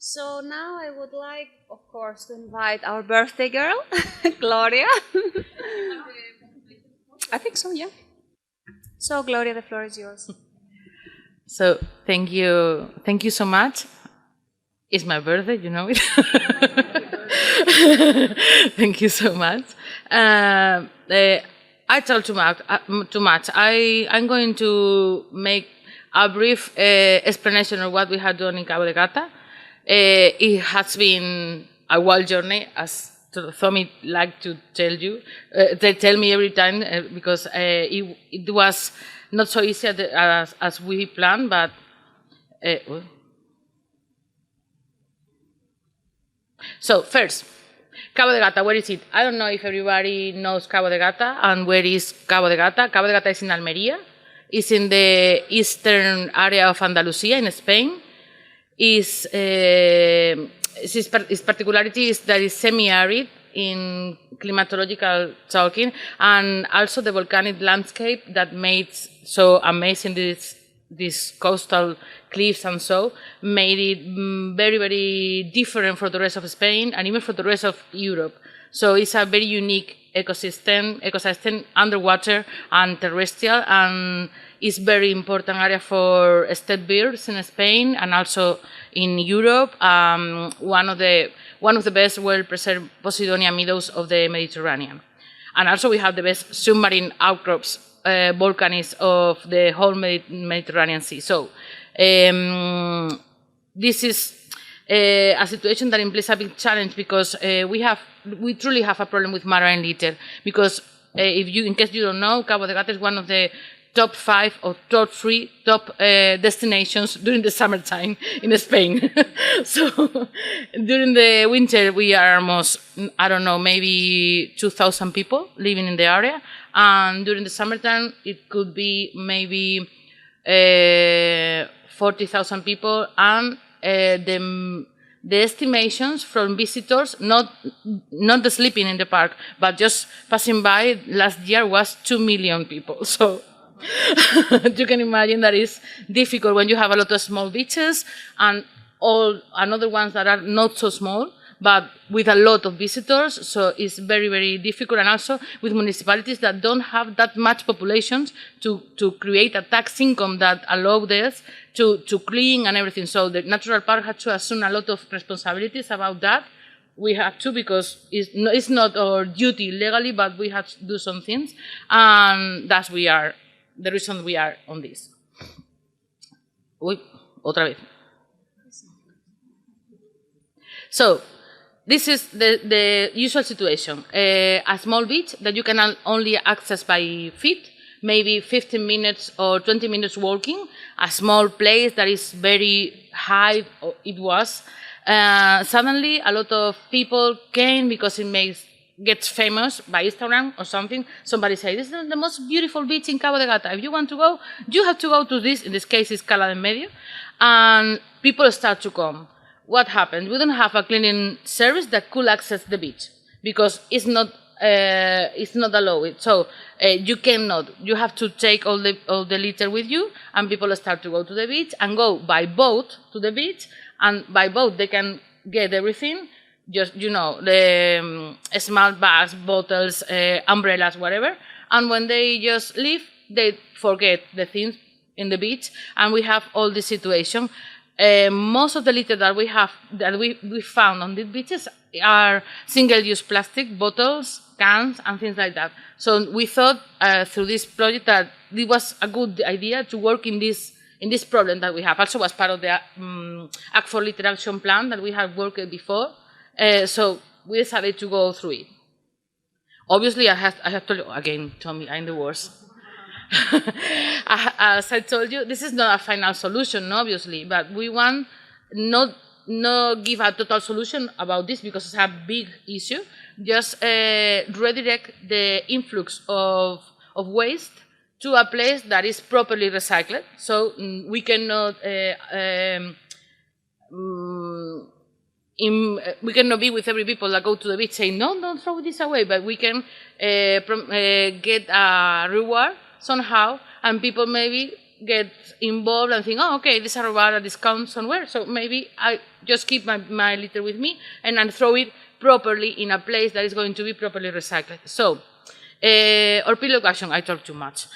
So now I would like, of course, to invite our birthday girl, Gloria. I think so, yeah. So, Gloria, the floor is yours. So thank you so much. It's my birthday, you know it. Thank you so much. I talk too much. Too much. I'm going to make a brief explanation of what we have done in Cabo de Gata. It has been a wild journey, as Tommy like to tell you. They tell me every time because it was not so easy as we planned, but. So first, Cabo de Gata, where is it? I don't know if everybody knows Cabo de Gata and where is Cabo de Gata. Cabo de Gata is in Almeria. It's in the eastern area of Andalusia in Spain. Its particularity is that it's semi-arid in climatological talking, and also the volcanic landscape that makes so amazing these coastal cliffs and so made it very, very different for the rest of Spain and even for the rest of Europe. So it's a very unique ecosystem underwater and terrestrial, and it's very important area for state birds in Spain and also in Europe. One of the best well-preserved Posidonia meadows of the Mediterranean. And also we have the best submarine outcrops volcanics of the whole Mediterranean Sea. So this is a situation that implies a big challenge because we truly have a problem with marine litter. Because in case you don't know, Cabo de Gata is one of the top 5 or top 3 top destinations during the summertime in Spain. So during the winter we are almost, I don't know, maybe 2,000 people living in the area, and during the summertime it could be maybe 40,000 people, and the estimations from visitors, not the sleeping in the park, but just passing by last year was 2 million people. So you can imagine that it's difficult when you have a lot of small beaches and all another ones that are not so small, but with a lot of visitors. So it's very, very difficult, and also with municipalities that don't have that much populations to create a tax income that allow this to clean and everything. So the natural park had to assume a lot of responsibilities about that. We have to, because it's not our duty legally, but we have to do some things, and that's the reason we are on this. Uy, otra vez. So this is the usual situation. A small beach that you can only access by feet, maybe 15 minutes or 20 minutes walking. A small place that is very high, it was. Suddenly, a lot of people came because it gets famous by Instagram or something. Somebody said, this is the most beautiful beach in Cabo de Gata. If you want to go, you have to go to this. In this case, it's Cala de Medio. And people start to come. What happened? We don't have a cleaning service that could access the beach because it's not allowed. So you cannot. You have to take all the litter with you, and people start to go to the beach and go by boat to the beach, and by boat they can get everything. Just, the small bags, bottles, umbrellas, whatever. And when they just leave, they forget the things in the beach, and we have all this situation. Most of the litter that we found on these beaches are single-use plastic bottles, cans, and things like that. So we thought through this project that it was a good idea to work in this problem that we have. Also, as part of the Act for Litter Action Plan that we had worked before. So we decided to go through it. Obviously, I have told you again, Tommy, I'm the worst. As I told you, this is not a final solution, obviously, but we want not give a total solution about this because it's a big issue. Just redirect the influx of waste to a place that is properly recycled. So we cannot we cannot be with every people that go to the beach saying, no, don't throw this away, but we can get a reward somehow, and people maybe get involved and think, oh, okay, these are about a discount somewhere, so maybe I just keep my litter with me and then throw it properly in a place that is going to be properly recycled. So, our pilot action, I talk too much.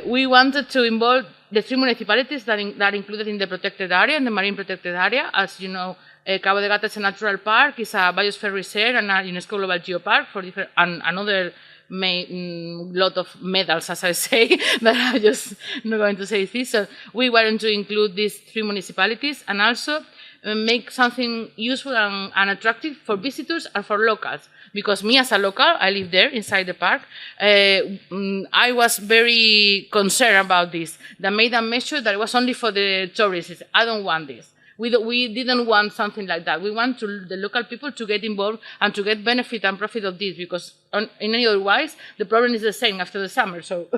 We wanted to involve the 3 municipalities that are included in the protected area, in the marine protected area. As you know, Cabo de Gata is a natural park, it's a biosphere reserve and a UNESCO Global Geopark for different, and another lot of medals, as I say, but I'm just not going to say this. So we wanted to include these 3 municipalities and also make something useful and attractive for visitors and for locals. Because me as a local, I live there inside the park, I was very concerned about this. That made a measure that it was only for the tourists. I don't want this. We didn't want something like that. We want the local people to get involved and to get benefit and profit of this, because in any other wise, the problem is the same after the summer. So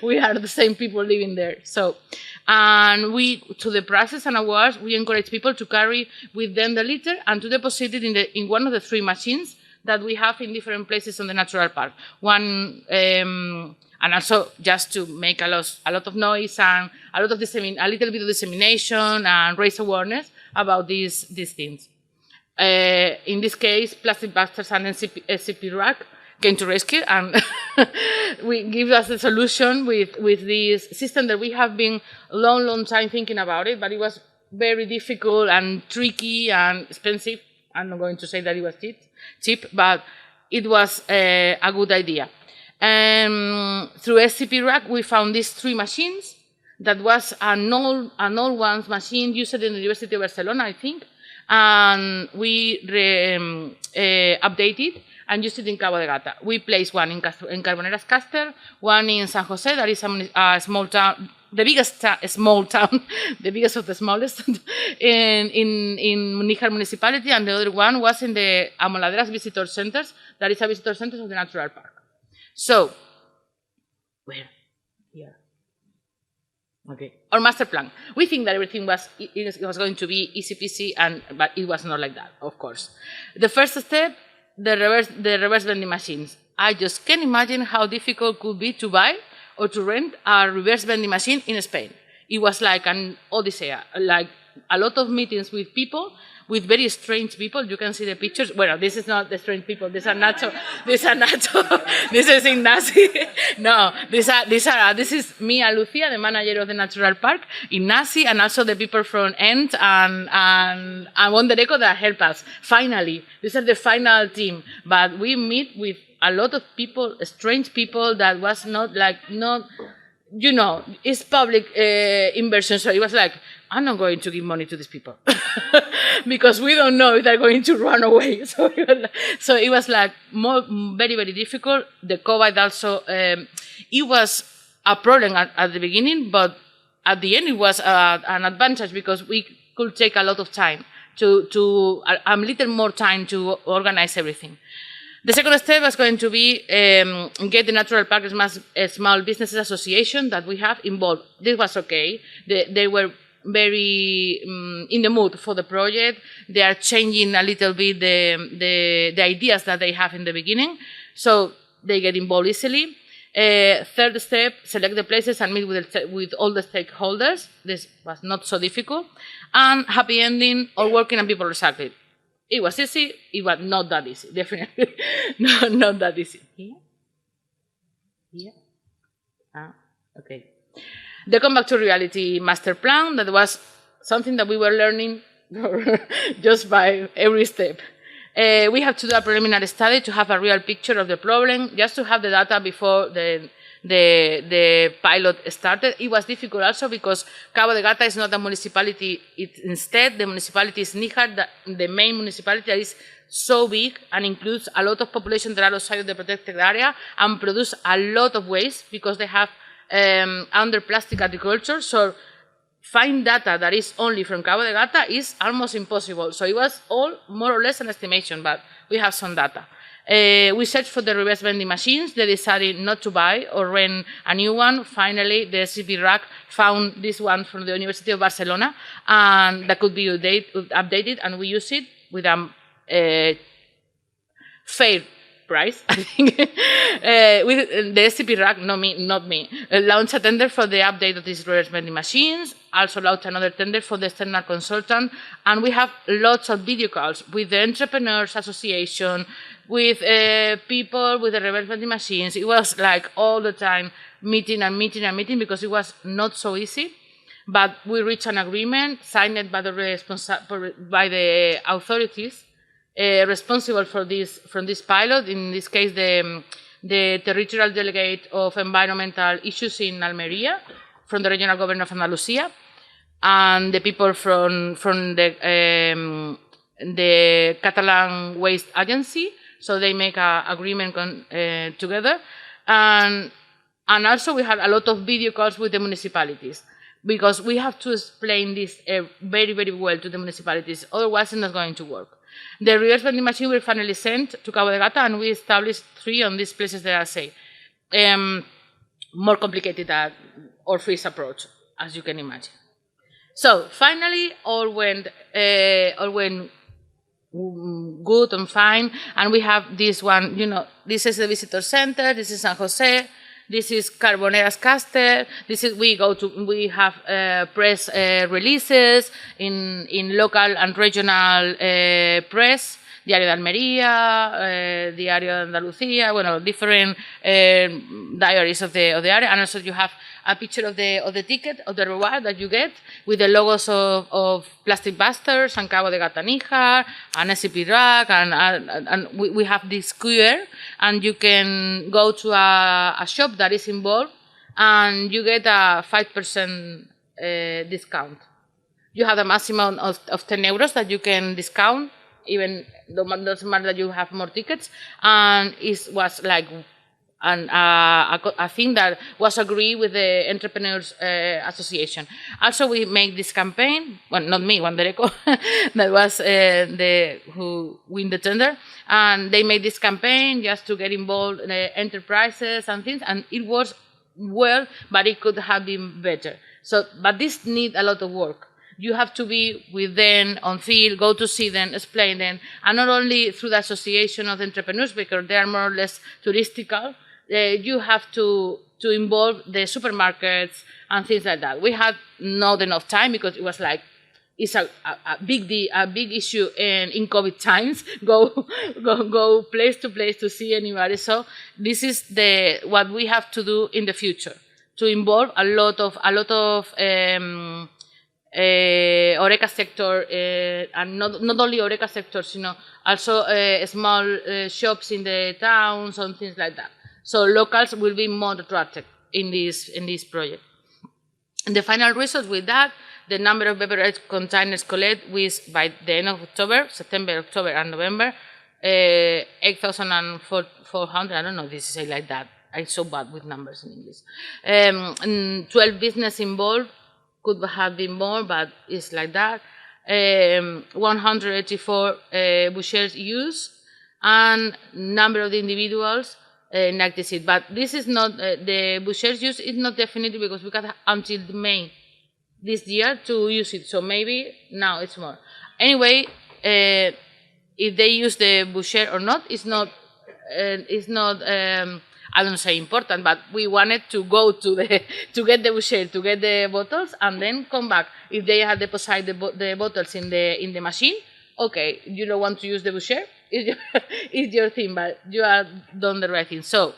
we are the same people living there. So, and to the prizes and awards, we encourage people to carry with them the litter and to deposit it in one of the 3 machines that we have in different places on the natural park. One, and also just to make a lot of noise and a little bit of dissemination and raise awareness about these things. In this case, Plastic Busters and SCP RAC came to rescue and we give us a solution with this system that we have been a long time thinking about it, but it was very difficult and tricky and expensive. I'm not going to say that it was cheap, but it was a good idea. Through SCP RAC, we found these 3 machines. That was an old one's machine used in the University of Barcelona, I think, and we updated and used it in Cabo de Gata. We placed one in Carboneras Castle, one in San Jose, that is a small town, the biggest small town, the biggest of the smallest, in Níjar municipality, and the other one was in the Amoladeras Visitor Centers, that is a visitor center of the natural park. So, where? Here. Okay. Our master plan. We think that everything was going to be easy peasy, but it was not like that, of course. The first step, the reverse vending machines. I just can't imagine how difficult it could be to buy or to rent a reverse vending machine in Spain. It was like an odyssey, like a lot of meetings with people, with very strange people. You can see the pictures. Well, this is not the strange people. These are Nacho. This is Ignacy. No, this is me and Lucia, the manager of the natural park, Ignacy, and also the people from ENT and Wondereco that help us. Finally, this is the final team. But we meet with a lot of people, strange people that was not, you know, it's public inversion. So it was like, I'm not going to give money to these people because we don't know if they're going to run away. So it was like very difficult. The COVID also, it was a problem at the beginning, but at the end it was an advantage because we could take a lot of time a little more time to organize everything. The second step was going to be get the Natural Park Small Businesses Association that we have involved. This was okay. They were very in the mood for the project. They are changing a little bit the ideas that they have in the beginning, so they get involved easily. Third step, select the places and meet with all the stakeholders. This was not so difficult. And happy ending, all working and people recycling. It was easy, it was not that easy, definitely. No, not that easy. Here? Okay. The Come Back to Reality master plan, that was something that we were learning just by every step. We have to do a preliminary study to have a real picture of the problem, just to have the data before the pilot started. It was difficult also because Cabo de Gata is not a municipality. Instead, the municipality is Níjar, the main municipality that is so big and includes a lot of population that are outside of the protected area and produce a lot of waste because they have under plastic agriculture. So find data that is only from Cabo de Gata is almost impossible. So it was all more or less an estimation, but we have some data. We searched for the reverse vending machines. They decided not to buy or rent a new one. Finally, the SCP RAC found this one from the University of Barcelona, and that could be updated, and we use it with a fair prize, I think, with the SCP-RAC, not me, launched a tender for the update of these reverse vending machines, also launched another tender for the external consultant, and we have lots of video calls with the Entrepreneurs Association, with people with the reverse vending machines. It was like all the time meeting and meeting and meeting because it was not so easy. But we reached an agreement signed by the authorities responsible for this pilot. In this case, the territorial delegate of environmental issues in Almeria, from the regional government of Andalusia, and the people from the Catalan Waste Agency. So they make an agreement together, and also we had a lot of video calls with the municipalities, because we have to explain this very, very well to the municipalities, otherwise it's not going to work. The reverse vending machine were finally sent to Cabo de Gata, and we established 3 on these places that I say. More complicated than our freeze approach, as you can imagine. So finally, all went good and fine, and we have this one. This is the visitor center. This is San Jose. This is Carboneras Caster. We have press releases in local and regional press, Diario de Almería, Diario de Andalucía, different diaries of the area, and also you have a picture of the ticket, of the reward that you get, with the logos of Plastic Busters and Cabo de Gata-Níjar and SCP-RAC, and we have this QR, and you can go to a shop that is involved, and you get a 5% discount. You have a maximum of 10 euros that you can discount, even doesn't matter that you have more tickets, and it was like a thing that was agreed with the Entrepreneurs Association. Also, we make this campaign, well, not me, Wandereco, that was who win the tender, and they made this campaign just to get involved in enterprises and things, and it was well, but it could have been better. So, but this needs a lot of work. You have to be with them on field, go to see them, explain them, and not only through the association of entrepreneurs, because they are more or less touristical. You have to involve the supermarkets and things like that. We had not enough time because it was like, it's a big issue in COVID times. Go place to place to see anybody. So this is what we have to do in the future, to involve a lot of Horeca sector, and not only Horeca sectors, also small shops in the towns and things like that. So locals will be more attracted in this project. And the final result with that, the number of beverage containers collected was, by the end of September, October, and November, 8,400. I don't know if this is like that. I'm so bad with numbers in English. And 12 business involved. Could have been more, but it's like that. 184 bushers used, and number of the individuals 96. But this is not the bushers use is not definitive, because we got until May this year to use it. So maybe now it's more. Anyway, if they use the boucher or not, it's not. I don't say important, but we wanted to go to get the boucher, to get the bottles, and then come back. If they had deposited the bottles in the machine, okay, you don't want to use the boucher, it's your thing, but you have done the right thing. So,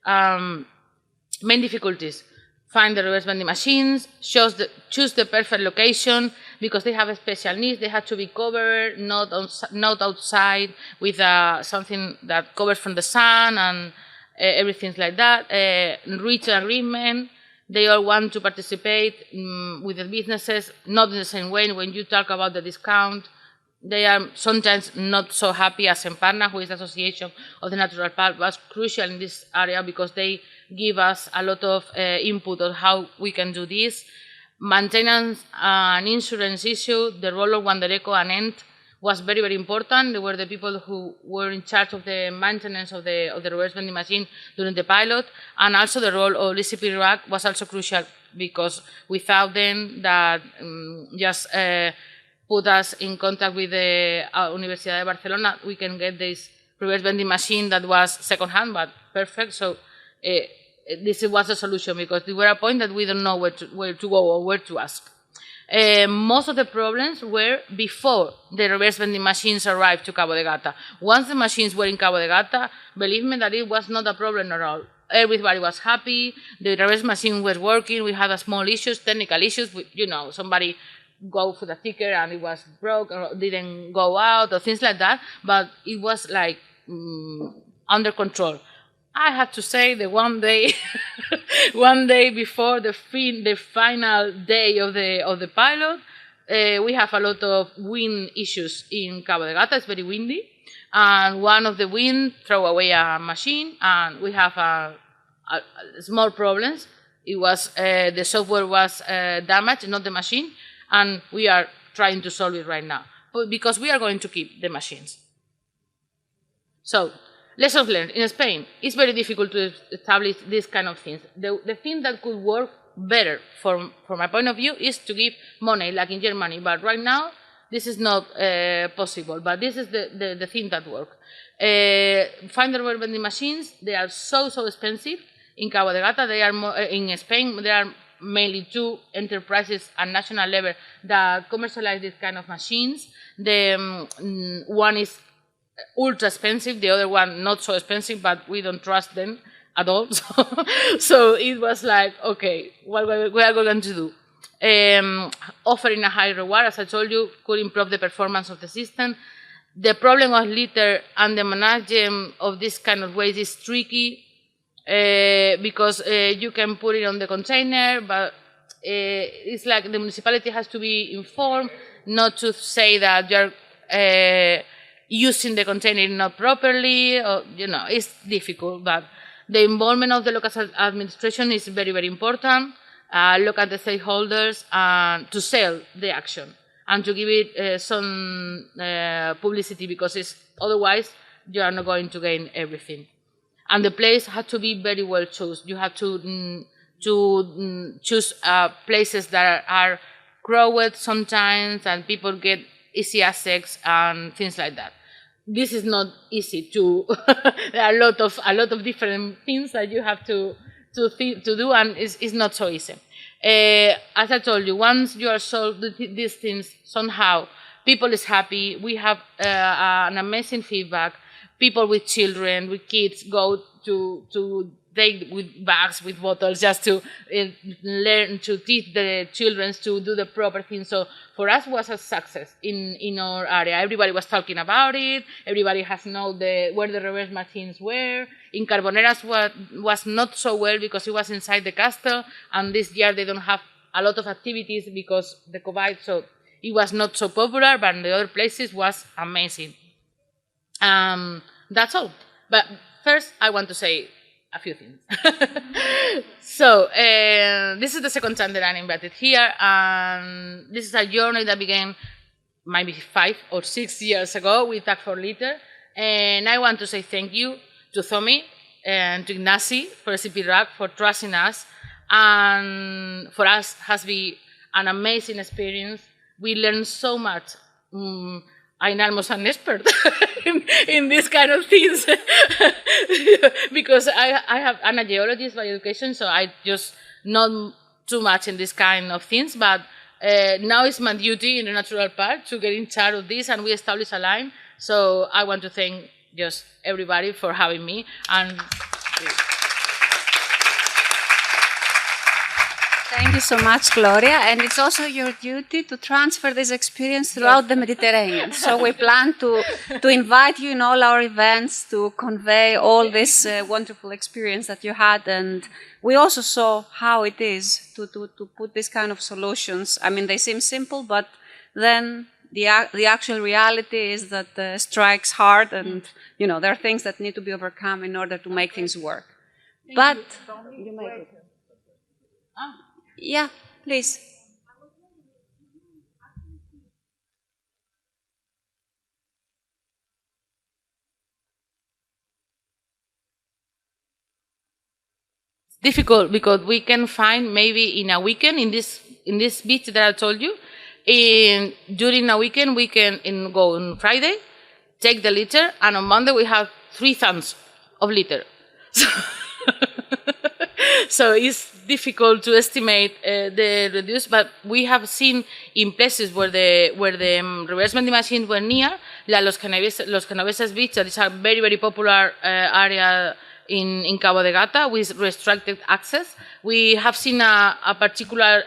main difficulties: find the reverse vending machines, choose the perfect location, because they have a special needs. They have to be covered, not outside, with something that covers from the sun and everything like that. Reach an agreement. They all want to participate with the businesses, not in the same way. When you talk about the discount, they are sometimes not so happy. As Emparna, who is the Association of the Natural Park, was crucial in this area, because they give us a lot of input on how we can do this. Maintenance and insurance issue, the role of Wandereco and ENT was very, very important. They were the people who were in charge of the maintenance of the reverse vending machine during the pilot, and also the role of SCP-RAC was also crucial, because without them, that just put us in contact with the Universidad de Barcelona, we can get this reverse vending machine that was second-hand, but perfect. So this was a solution, because there were a point that we don't know where to go or where to ask. Most of the problems were before the reverse vending machines arrived to Cabo de Gata. Once the machines were in Cabo de Gata, believe me that it was not a problem at all. Everybody was happy, the reverse machine was working, we had a small issues, technical issues, somebody go for the ticker and it was broke or didn't go out or things like that, but it was like under control. I have to say that one day, one day before the final day of the pilot, we have a lot of wind issues in Cabo de Gata. It's very windy, and one of the wind throw away a machine, and we have a small problems. It was the software was damaged, not the machine, and we are trying to solve it right now, but because we are going to keep the machines. So. Lessons learned. In Spain, it's very difficult to establish these kind of things. The thing that could work better, from my point of view, is to give money, like in Germany. But right now, this is not possible. But this is the thing that works. Find the reverse vending machines. They are so expensive. In Cabo de Gata, they are more, in Spain, there are mainly two enterprises at national level that commercialize this kind of machines. The one is ultra expensive, the other one not so expensive, but we don't trust them at all. So it was like, okay, what we are going to do? Offering a high reward, as I told you, could improve the performance of the system. The problem of litter and the management of this kind of waste is tricky, because you can put it on the container, but it's like the municipality has to be informed, not to say that you're using the container not properly, or, it's difficult. But the involvement of the local administration is very important. Look at the stakeholders to sell the action and to give it some publicity, because otherwise you are not going to gain everything. And the place has to be very well chosen. You have to choose places that are crowded sometimes, and people get easy access and things like that. This is not easy to. There are a lot of different things that you have to do, and it's not so easy. As I told you, once you are solved these things, somehow people is happy. We have an amazing feedback. People with children, with kids, go to take with bags, with bottles, just to learn to teach the children to do the proper thing. So for us, it was a success in our area. Everybody was talking about it. Everybody has known where the reverse machines were. In Carboneras was not so well, because it was inside the castle, and this year they don't have a lot of activities because the COVID, so it was not so popular, but in the other places was amazing. That's all. But first, I want to say a few things. So this is the second time that I'm invited here, and this is a journey that began maybe 5 or 6 years ago with Tag for Litter, and I want to say thank you to Tommy and to Ignacy for CPRAC for trusting us, and for us has been an amazing experience. We learned so much. I'm almost an expert in these kind of things because I'm a geologist by education, so I just not too much in this kind of things. But now it's my duty in the natural part to get in charge of this, and we establish a line. So I want to thank just everybody for having me. And thank you so much, Gloria. And it's also your duty to transfer this experience throughout the Mediterranean. So we plan to invite you in all our events to convey all this wonderful experience that you had. And we also saw how it is to put this kind of solutions. I mean, they seem simple, but then the actual reality is that strikes hard, and there are things that need to be overcome in order to make things work. But you make it. Yeah, please. difficult because we can find maybe in a weekend in this beach that I told you. During a weekend we can go on Friday, take the litter, and on Monday we have 3 tons of litter. So it's difficult to estimate the reduce, but we have seen in places where the reverse vending machines were near, like Los Genoveses Beach, that is a very, very popular area in Cabo de Gata with restricted access. We have seen a particular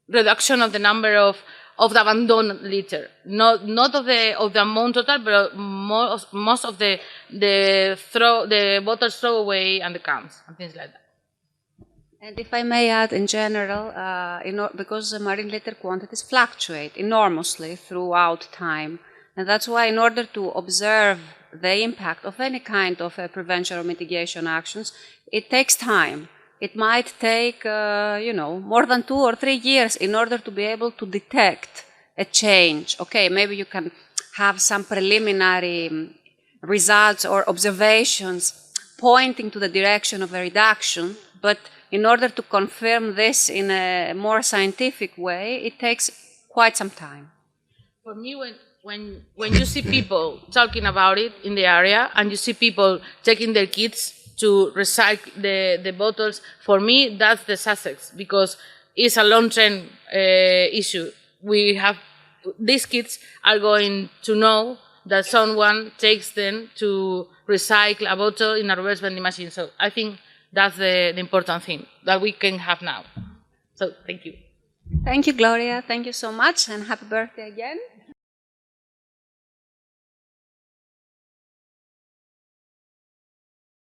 reduction of the number of the abandoned litter, not of the amount total, but most of the bottles throw away and the cans and things like that. And if I may add, in general, because the marine litter quantities fluctuate enormously throughout time, and that's why in order to observe the impact of any kind of prevention or mitigation actions, it takes time. It might take, more than 2 or 3 years in order to be able to detect a change. Okay, maybe you can have some preliminary results or observations pointing to the direction of a reduction, but in order to confirm this in a more scientific way, it takes quite some time. For me, when you see people talking about it in the area and you see people taking their kids to recycle the bottles, for me that's the success, because it's a long-term issue. These kids are going to know that someone takes them to recycle a bottle in a reverse vending machine. So I think that's the important thing that we can have now. So thank you. Thank you, Gloria. Thank you so much, and happy birthday again.